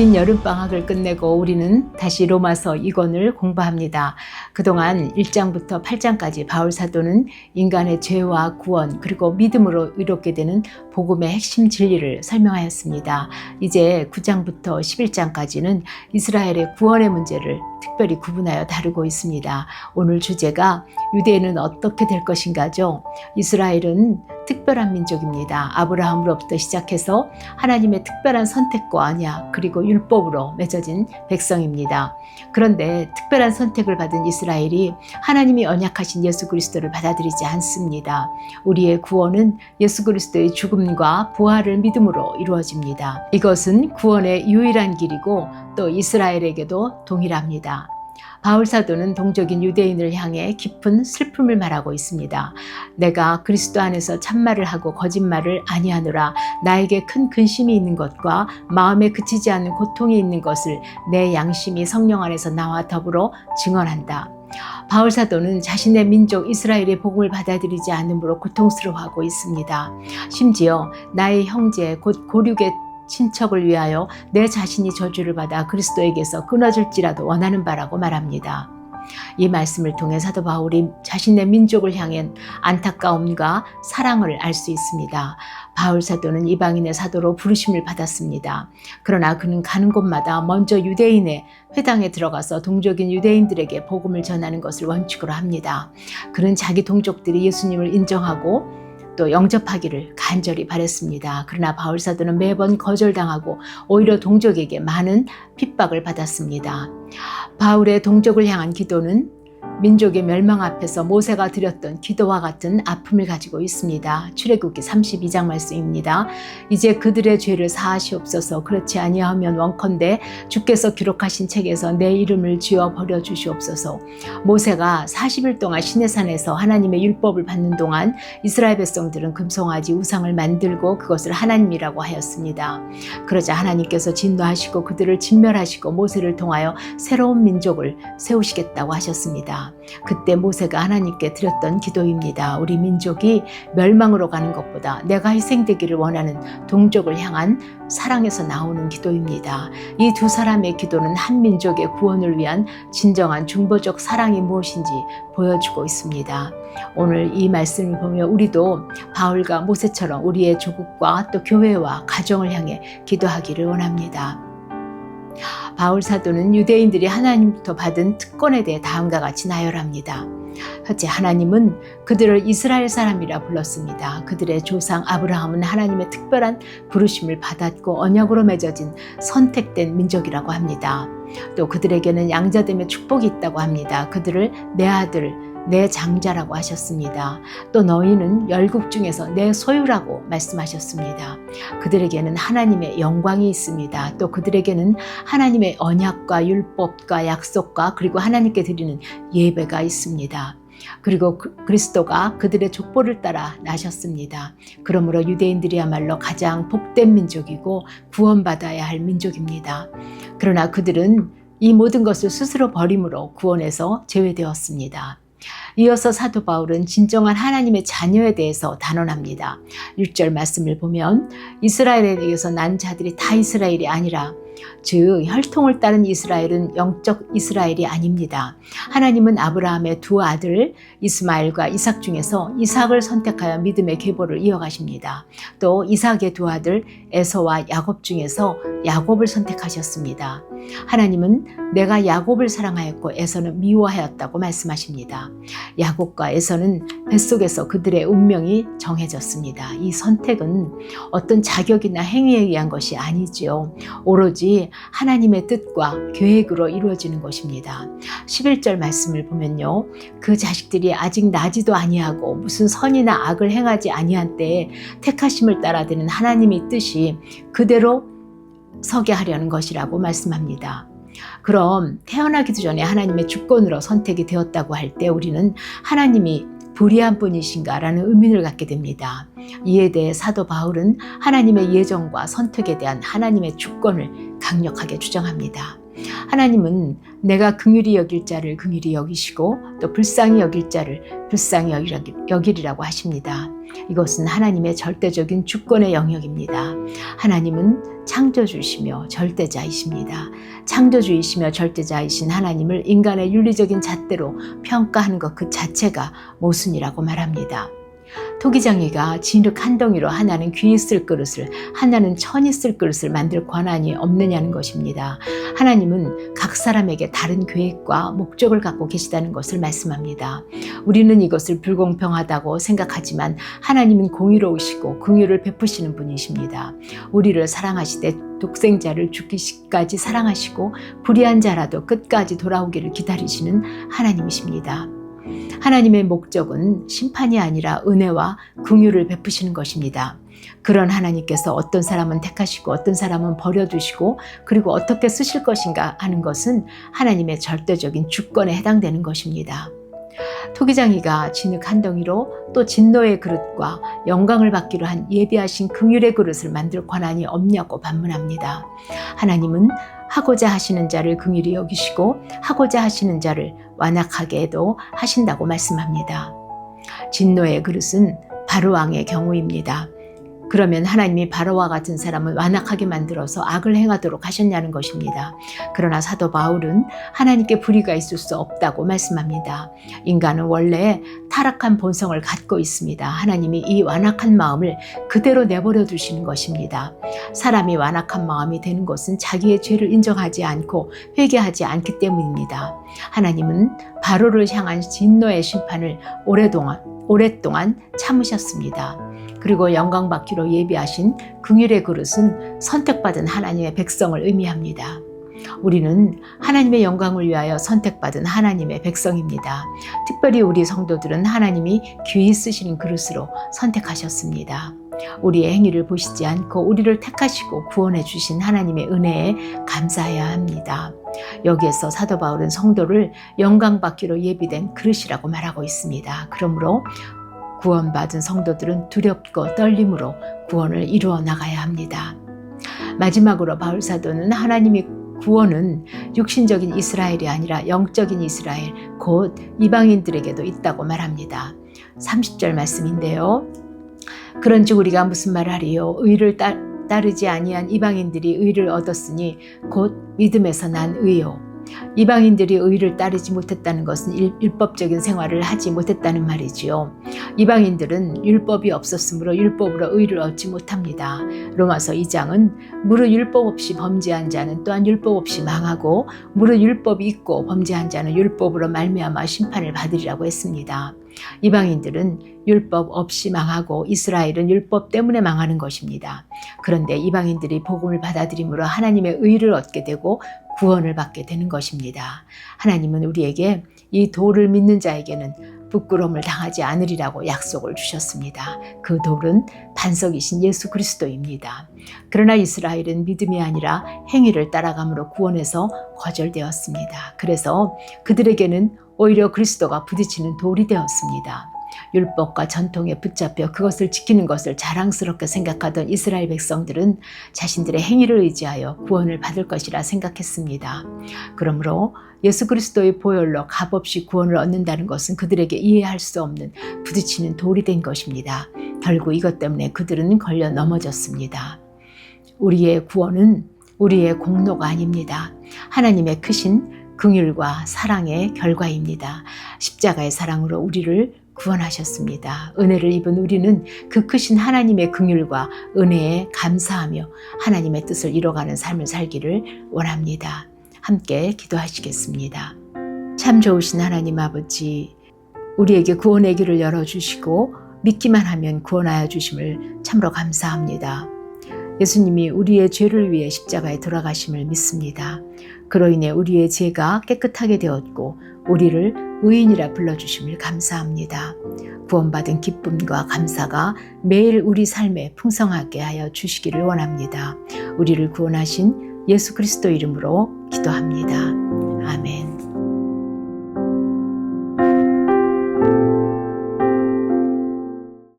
긴 여름방학을 끝내고 우리는 다시 로마서 2권을 공부합니다. 그동안 1장부터 8장까지 바울 사도는 인간의 죄와 구원 그리고 믿음으로 의롭게 되는 복음의 핵심 진리를 설명하였습니다. 이제 9장부터 11장까지는 이스라엘의 구원의 문제를 특별히 구분하여 다루고 있습니다. 오늘 주제가 유대인은 어떻게 될 것인가죠? 이스라엘은 특별한 민족입니다. 아브라함으로부터 시작해서 하나님의 특별한 선택과 언약 그리고 율법으로 맺어진 백성입니다. 그런데 특별한 선택을 받은 이스라엘이 하나님이 언약하신 예수 그리스도를 받아들이지 않습니다. 우리의 구원은 예수 그리스도의 죽음과 부활을 믿음으로 이루어집니다. 이것은 구원의 유일한 길이고 또 이스라엘에게도 동일합니다. 바울 사도는 동족인 유대인을 향해 깊은 슬픔을 말하고 있습니다. 내가 그리스도 안에서 참말을 하고 거짓말을 아니하노라. 나에게 큰 근심이 있는 것과 마음에 그치지 않는 고통이 있는 것을 내 양심이 성령 안에서 나와 더불어 증언한다. 바울 사도는 자신의 민족 이스라엘의 복음을 받아들이지 않음으로 고통스러워하고 있습니다. 심지어 나의 형제 곧 고륙의 친척을 위하여 내 자신이 저주를 받아 그리스도에게서 끊어질지라도 원하는 바라고 말합니다. 이 말씀을 통해 사도 바울이 자신의 민족을 향한 안타까움과 사랑을 알 수 있습니다. 바울 사도는 이방인의 사도로 부르심을 받았습니다. 그러나 그는 가는 곳마다 먼저 유대인의 회당에 들어가서 동족인 유대인들에게 복음을 전하는 것을 원칙으로 합니다. 그는 자기 동족들이 예수님을 인정하고 또 영접하기를 간절히 바랬습니다. 그러나 바울 사도는 매번 거절당하고 오히려 동족에게 많은 핍박을 받았습니다. 바울의 동족을 향한 기도는 민족의 멸망 앞에서 모세가 드렸던 기도와 같은 아픔을 가지고 있습니다. 출애굽기 32장 말씀입니다. 이제 그들의 죄를 사하시옵소서. 그렇지 아니하면 원컨대 주께서 기록하신 책에서 내 이름을 지워 버려 주시옵소서. 모세가 40일 동안 시내산에서 하나님의 율법을 받는 동안 이스라엘 백성들은 금송아지 우상을 만들고 그것을 하나님이라고 하였습니다. 그러자 하나님께서 진노하시고 그들을 진멸하시고 모세를 통하여 새로운 민족을 세우시겠다고 하셨습니다. 그때 모세가 하나님께 드렸던 기도입니다. 우리 민족이 멸망으로 가는 것보다 내가 희생되기를 원하는 동족을 향한 사랑에서 나오는 기도입니다. 이 두 사람의 기도는 한 민족의 구원을 위한 진정한 중보적 사랑이 무엇인지 보여주고 있습니다. 오늘 이 말씀을 보며 우리도 바울과 모세처럼 우리의 조국과 또 교회와 가정을 향해 기도하기를 원합니다. 바울 사도는 유대인들이 하나님부터 받은 특권에 대해 다음과 같이 나열합니다. 첫째, 하나님은 그들을 이스라엘 사람이라 불렀습니다. 그들의 조상 아브라함은 하나님의 특별한 부르심을 받았고 언약으로 맺어진 선택된 민족이라고 합니다. 또 그들에게는 양자됨의 축복이 있다고 합니다. 그들을 내 아들, 내 장자라고 하셨습니다. 또 너희는 열국 중에서 내 소유라고 말씀하셨습니다. 그들에게는 하나님의 영광이 있습니다. 또 그들에게는 하나님의 언약과 율법과 약속과 그리고 하나님께 드리는 예배가 있습니다. 그리고 그리스도가 그들의 족보를 따라 나셨습니다. 그러므로 유대인들이야말로 가장 복된 민족이고 구원받아야 할 민족입니다. 그러나 그들은 이 모든 것을 스스로 버림으로 구원에서 제외되었습니다. 이어서 사도 바울은 진정한 하나님의 자녀에 대해서 단언합니다. 6절 말씀을 보면 이스라엘에 대해서 난 자들이 다 이스라엘이 아니라 즉 혈통을 따른 이스라엘은 영적 이스라엘이 아닙니다. 하나님은 아브라함의 두 아들 이스마엘과 이삭 중에서 이삭을 선택하여 믿음의 계보를 이어가십니다. 또 이삭의 두 아들 에서와 야곱 중에서 야곱을 선택하셨습니다. 하나님은 내가 야곱을 사랑하였고 에서는 미워하였다고 말씀하십니다. 야곱과 에서는 뱃속에서 그들의 운명이 정해졌습니다. 이 선택은 어떤 자격이나 행위에 의한 것이 아니지요. 오로지 하나님의 뜻과 계획으로 이루어지는 것입니다. 11절 말씀을 보면요. 그 자식들이 아직 나지도 아니하고 무슨 선이나 악을 행하지 아니한 때에 택하심을 따라드는 하나님의 뜻이 그대로 서게 하려는 것이라고 말씀합니다. 그럼 태어나기도 전에 하나님의 주권으로 선택이 되었다고 할 때 우리는 하나님이 불의한 분이신가라는 의문을 갖게 됩니다. 이에 대해 사도 바울은 하나님의 예정과 선택에 대한 하나님의 주권을 강력하게 주장합니다. 하나님은 내가 긍휼히 여길 자를 긍휼히 여기시고 또 불쌍히 여길 자를 불쌍히 여기리라고 하십니다. 이것은 하나님의 절대적인 주권의 영역입니다. 하나님은 창조주이시며 절대자이십니다. 창조주이시며 절대자이신 하나님을 인간의 윤리적인 잣대로 평가하는 것 그 자체가 모순이라고 말합니다. 토기장이가 진흙 한 덩이로 하나는 귀 있을 그릇을 하나는 천 있을 그릇을 만들 권한이 없느냐는 것입니다. 하나님은 각 사람에게 다른 계획과 목적을 갖고 계시다는 것을 말씀합니다. 우리는 이것을 불공평하다고 생각하지만 하나님은 공의로우시고 긍휼을 베푸시는 분이십니다. 우리를 사랑하시되 독생자를 죽기까지 사랑하시고 불의한 자라도 끝까지 돌아오기를 기다리시는 하나님이십니다. 하나님의 목적은 심판이 아니라 은혜와 긍휼을 베푸시는 것입니다. 그런 하나님께서 어떤 사람은 택하시고 어떤 사람은 버려두시고 그리고 어떻게 쓰실 것인가 하는 것은 하나님의 절대적인 주권에 해당되는 것입니다. 토기장이가 진흙 한 덩이로 또 진노의 그릇과 영광을 받기로 한 예비하신 긍휼의 그릇을 만들 권한이 없냐고 반문합니다. 하나님은 하고자 하시는 자를 긍휼히 여기시고 하고자 하시는 자를 완악하게도 하신다고 말씀합니다. 진노의 그릇은 바로왕의 경우입니다. 그러면 하나님이 바로와 같은 사람을 완악하게 만들어서 악을 행하도록 하셨냐는 것입니다. 그러나 사도 바울은 하나님께 불의가 있을 수 없다고 말씀합니다. 인간은 원래 타락한 본성을 갖고 있습니다. 하나님이 이 완악한 마음을 그대로 내버려 두시는 것입니다. 사람이 완악한 마음이 되는 것은 자기의 죄를 인정하지 않고 회개하지 않기 때문입니다. 하나님은 바로를 향한 진노의 심판을 오랫동안 참으셨습니다. 그리고 영광 받기로 예비하신 긍휼의 그릇은 선택받은 하나님의 백성을 의미합니다. 우리는 하나님의 영광을 위하여 선택받은 하나님의 백성입니다. 특별히 우리 성도들은 하나님이 귀히 쓰시는 그릇으로 선택하셨습니다. 우리의 행위를 보시지 않고 우리를 택하시고 구원해 주신 하나님의 은혜에 감사해야 합니다. 여기에서 사도 바울은 성도를 영광 받기로 예비된 그릇이라고 말하고 있습니다. 그러므로 구원받은 성도들은 두렵고 떨림으로 구원을 이루어 나가야 합니다. 마지막으로 바울 사도는 하나님의 구원은 육신적인 이스라엘이 아니라 영적인 이스라엘, 곧 이방인들에게도 있다고 말합니다. 30절 말씀인데요. 그런즉 우리가 무슨 말을 하리요? 의를 따르지 아니한 이방인들이 의를 얻었으니 곧 믿음에서 난 의요. 이방인들이 의를 따르지 못했다는 것은 율법적인 생활을 하지 못했다는 말이지요. 이방인들은 율법이 없었으므로 율법으로 의를 얻지 못합니다. 로마서 2장은 무릇 율법 없이 범죄한 자는 또한 율법 없이 망하고 무릇 율법이 있고 범죄한 자는 율법으로 말미암아 심판을 받으리라고 했습니다. 이방인들은 율법 없이 망하고 이스라엘은 율법 때문에 망하는 것입니다. 그런데 이방인들이 복음을 받아들임으로 하나님의 의를 얻게 되고 구원을 받게 되는 것입니다. 하나님은 우리에게 이 도를 믿는 자에게는 부끄러움을 당하지 않으리라고 약속을 주셨습니다. 그 돌은 반석이신 예수 그리스도입니다. 그러나 이스라엘은 믿음이 아니라 행위를 따라감으로 구원에서 거절되었습니다. 그래서 그들에게는 오히려 그리스도가 부딪히는 돌이 되었습니다. 율법과 전통에 붙잡혀 그것을 지키는 것을 자랑스럽게 생각하던 이스라엘 백성들은 자신들의 행위를 의지하여 구원을 받을 것이라 생각했습니다. 그러므로 예수 그리스도의 보혈로 값없이 구원을 얻는다는 것은 그들에게 이해할 수 없는 부딪히는 돌이 된 것입니다. 결국 이것 때문에 그들은 걸려 넘어졌습니다. 우리의 구원은 우리의 공로가 아닙니다. 하나님의 크신 긍휼과 사랑의 결과입니다. 십자가의 사랑으로 우리를 구원하셨습니다. 은혜를 입은 우리는 그 크신 하나님의 긍휼과 은혜에 감사하며 하나님의 뜻을 이뤄가는 삶을 살기를 원합니다. 함께 기도하시겠습니다. 참 좋으신 하나님 아버지, 우리에게 구원의 길을 열어주시고 믿기만 하면 구원하여 주심을 참으로 감사합니다. 예수님이 우리의 죄를 위해 십자가에 돌아가심을 믿습니다. 그로 인해 우리의 죄가 깨끗하게 되었고 우리를 의인이라 불러주심을 감사합니다. 구원받은 기쁨과 감사가 매일 우리 삶에 풍성하게 하여 주시기를 원합니다. 우리를 구원하신 예수 그리스도 이름으로 기도합니다. 아멘.